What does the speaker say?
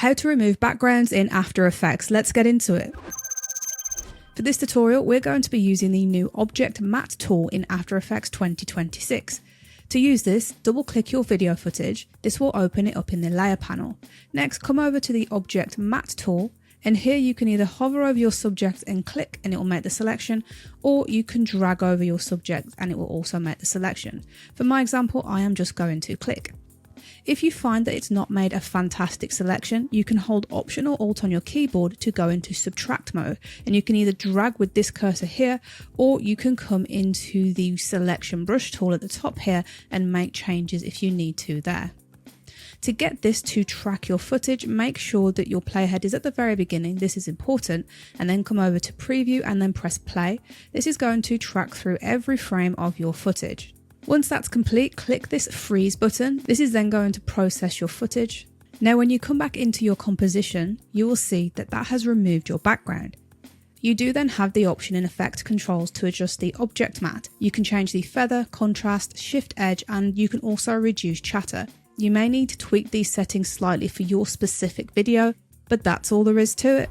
How to remove backgrounds in After Effects. Let's get into it. For this tutorial, we're going to be using the new Object Matte tool in After Effects 2026. To use this, double click your video footage. This will open it up in the layer panel. Next, come over to the Object Matte tool, and here you can either hover over your subject and click and it will make the selection, or you can drag over your subject and it will also make the selection. For my example, I am just going to click. If you find that it's not made a fantastic selection, you can hold Option or Alt on your keyboard to go into subtract mode, and you can either drag with this cursor here, or you can come into the selection brush tool at the top here and make changes if you need to there. To get this to track your footage, make sure that your playhead is at the very beginning. This is important, and then come over to preview and then press play. This is going to track through every frame of your footage. Once that's complete, click this freeze button. This is then going to process your footage. Now when you come back into your composition, you will see that that has removed your background. You do then have the option in Effect Controls to adjust the object matte. You can change the feather, contrast, shift edge, and you can also reduce chatter. You may need to tweak these settings slightly for your specific video, but that's all there is to it.